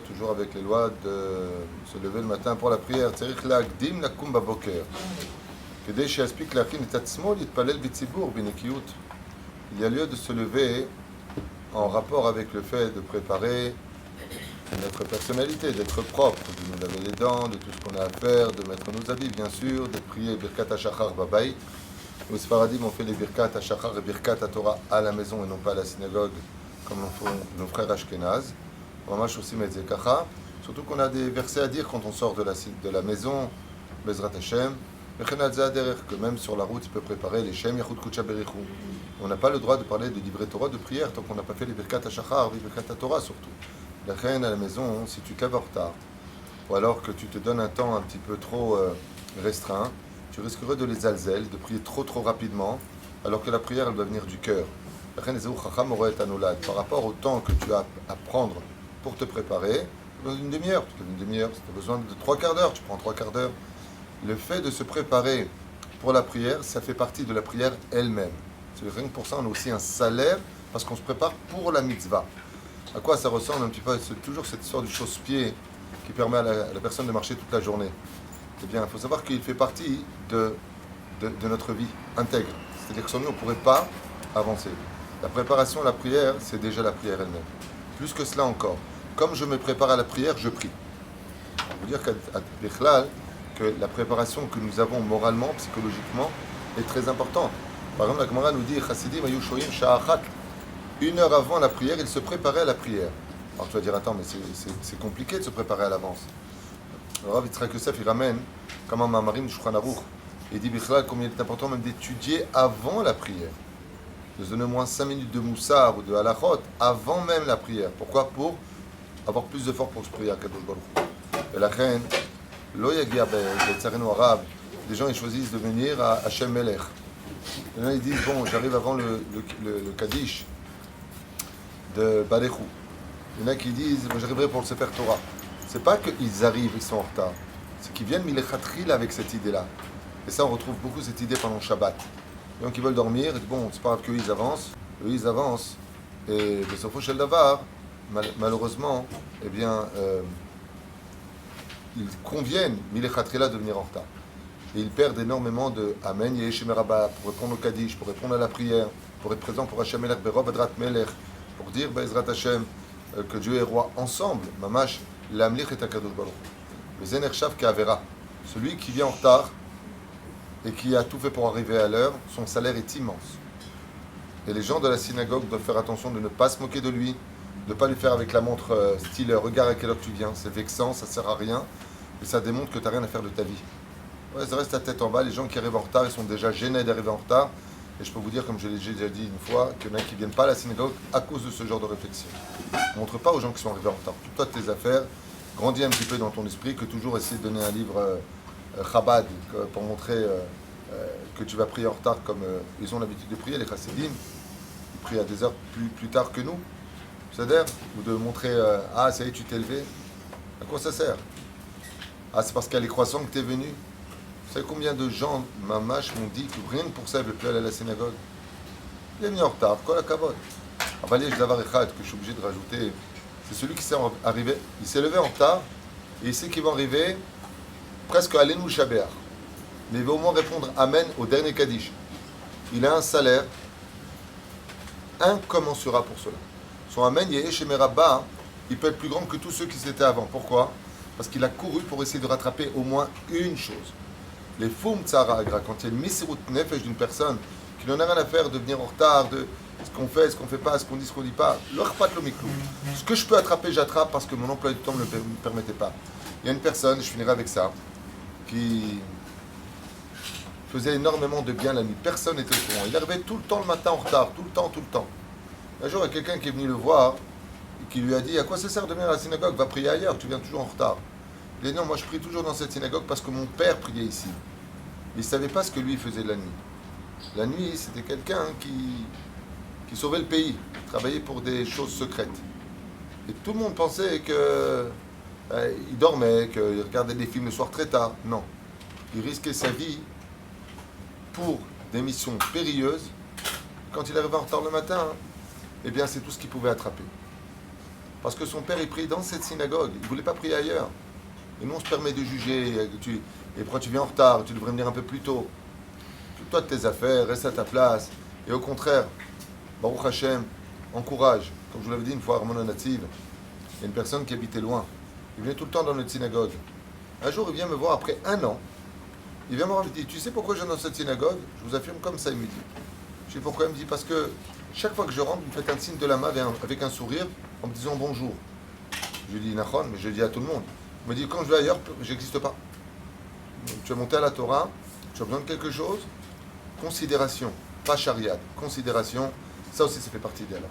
Toujours avec les lois de se lever le matin pour la prière. Il y a lieu de se lever en rapport avec le fait de préparer notre personnalité, d'être propre, de nous laver les dents, de tout ce qu'on a à faire, de mettre nos habits, bien sûr, de prier Birkat HaShachar Babayit. Les Sfaradim ont fait les Birkat HaShachar et Birkat HaTorah à la maison et non pas à la synagogue, comme l'ont fait nos frères Ashkenaz. Mamash aussi Metzekacha. Surtout qu'on a des versets à dire quand on sort de la maison, Bezrat Hashem. Que même sur la route, il peut préparer les Shem Yachud Kucha Berichou. On n'a pas le droit de parler de livret Torah, de prière, tant qu'on n'a pas fait les Birkat HaShachar, les Birkat HaTorah surtout. La reine à la maison, si tu te lèves en retard, ou alors que tu te donnes un temps un petit peu trop restreint, tu risquerais de les alzel, de prier trop rapidement, alors que la prière, elle doit venir du cœur. La reine par rapport au temps que tu as à prendre pour te préparer, tu as une demi-heure, si tu as besoin de 3/4 d'heure, tu prends 3/4 d'heure. Le fait de se préparer pour la prière, ça fait partie de la prière elle-même. C'est rien que pour ça, on a aussi un salaire, parce qu'on se prépare pour la mitzvah. À quoi ça ressemble un petit peu? C'est toujours cette sorte de chausse-pied qui permet à la personne de marcher toute la journée. Eh bien, il faut savoir qu'il fait partie de notre vie intègre. C'est-à-dire que sans nous, on ne pourrait pas avancer. La préparation à la prière, c'est déjà la prière elle-même. Plus que cela encore. Comme je me prépare à la prière, je prie. Je veux dire qu'à Bichlal, que la préparation que nous avons moralement, psychologiquement, est très importante. Par exemple, la Gemara nous dit Chassidim ayu shoyim sha'achat. 1 heure avant la prière, il se préparait à la prière. Alors tu vas dire, attends, mais c'est compliqué de se préparer à l'avance. Alors Rav Yitzhak Yosef, il ramène comme un mamarim du Shulchan Aruch. Il dit, Bichlal, combien il est important même d'étudier avant la prière. De se donner au moins 5 minutes de moussar ou de halachot avant même la prière. Pourquoi? Pour avoir plus de force pour se prier à Kadosh Baruch Hu. Et la reine, lo yagia be'tzarenu arabe, des gens ils choisissent de venir à Hashem Melech. Et là ils disent, bon, j'arrive avant le Kaddish de Barechou. Il y en a qui disent, moi j'arriverai pour le Sefer Torah. C'est pas qu'ils arrivent, ils sont en retard. C'est qu'ils viennent milechatril avec cette idée-là. Et ça, on retrouve beaucoup cette idée pendant le Shabbat. Donc ils veulent dormir, et bon, c'est pas grave qu'eux ils avancent. Et de ce Shel Davar, malheureusement, eh bien, ils conviennent milechatrila de venir en retard. Et ils perdent énormément de Amen, Yeheshem Rabba, pour répondre au Kaddish, pour répondre à la prière, pour être présent pour Hashem Melech, Berov Adrat Melech, pour dire Be'ezrat Hashem que Dieu est roi ensemble. Mamash, l'amlich et Akadosh Baruch. Le Zener Shav Ka'avera, celui qui vient en retard et qui a tout fait pour arriver à l'heure, son salaire est immense. Et les gens de la synagogue doivent faire attention de ne pas se moquer de lui, de ne pas lui faire avec la montre style regarde à quelle heure tu viens. C'est vexant, ça ne sert à rien et ça démontre que tu n'as rien à faire de ta vie. Ouais, ça reste la tête en bas. Les gens qui arrivent en retard, ils sont déjà gênés d'arriver en retard. Et je peux vous dire, comme je l'ai déjà dit une fois, qu'il y en a qui ne viennent pas à la synagogue à cause de ce genre de réflexion. Ne montre pas aux gens qui sont arrivés en retard. Occupe-toi de tes affaires, grandis un petit peu dans ton esprit, que toujours essayer de donner un livre Chabad pour montrer que tu vas prier en retard comme ils ont l'habitude de prier, les chassidim. Ils prient à des heures plus tard que nous. C'est-à-dire, ou de montrer ah, ça y est, tu t'es levé. À quoi ça sert? Ah, c'est parce qu'il y a les croissants que tu es venu. Vous savez combien de gens, mamash, m'ont dit que rien que pour ça, ils ne veulent plus aller à la synagogue? Il est venu en retard, quoi la cavote? Avalé, je d'avoir echad, que je suis obligé de rajouter. C'est celui qui s'est arrivé, il s'est levé en retard, et il sait qu'il va arriver presque à l'Enou Shabéar. Mais il va au moins répondre Amen au dernier Kaddish. Il a un salaire incommensurable pour cela. Son Amen, Yeheshem Rabba, il peut être plus grand que tous ceux qui s'étaient avant. Pourquoi? Parce qu'il a couru pour essayer de rattraper au moins une chose. Les Foum Tzara Agra, quand il y a une misirut nefesh d'une personne qui n'en a rien à faire de venir en retard, de ce qu'on fait, ce qu'on fait pas, ce qu'on dit, ce qu'on dit pas, ce que je peux attraper, j'attrape parce que mon emploi du temps ne me permettait pas. Il y a une personne, je finirai avec ça, qui faisait énormément de bien la nuit. Personne n'était au courant. Il arrivait tout le temps le matin en retard, tout le temps. Un jour, il y a quelqu'un qui est venu le voir et qui lui a dit, à quoi ça sert de venir à la synagogue? Va prier ailleurs, tu viens toujours en retard. Il a dit, non, moi je prie toujours dans cette synagogue parce que mon père priait ici. Il ne savait pas ce que lui il faisait la nuit. La nuit, c'était quelqu'un qui sauvait le pays, qui travaillait pour des choses secrètes. Et tout le monde pensait que il dormait, qu'il regardait des films le soir très tard. Non. Il risquait sa vie pour des missions périlleuses. Quand il arrivait en retard le matin, eh bien c'est tout ce qu'il pouvait attraper. Parce que son père est pris dans cette synagogue, il ne voulait pas prier ailleurs. Et nous on se permet de juger, et pourquoi tu viens en retard, tu devrais venir un peu plus tôt. Occupe-toi de tes affaires, reste à ta place. Et au contraire, Baruch Hashem, encourage. Comme je vous l'avais dit une fois à Armona Nativ, il y a une personne qui habitait loin. Il venait tout le temps dans notre synagogue. Un jour, il vient me voir après 1 an. Il vient me voir et me dit, tu sais pourquoi je viens dans cette synagogue? Je vous affirme comme ça, il me dit. Je sais pourquoi, il me dit, parce que chaque fois que je rentre, vous me faites un signe de la main avec un sourire en me disant bonjour. Je lui dis, Nachon, mais je le dis à tout le monde. Il me dit, quand je vais ailleurs, j'existe pas. Tu as monté à la Torah, tu as besoin de quelque chose, considération, pas chariat, considération, ça aussi ça fait partie des halachot.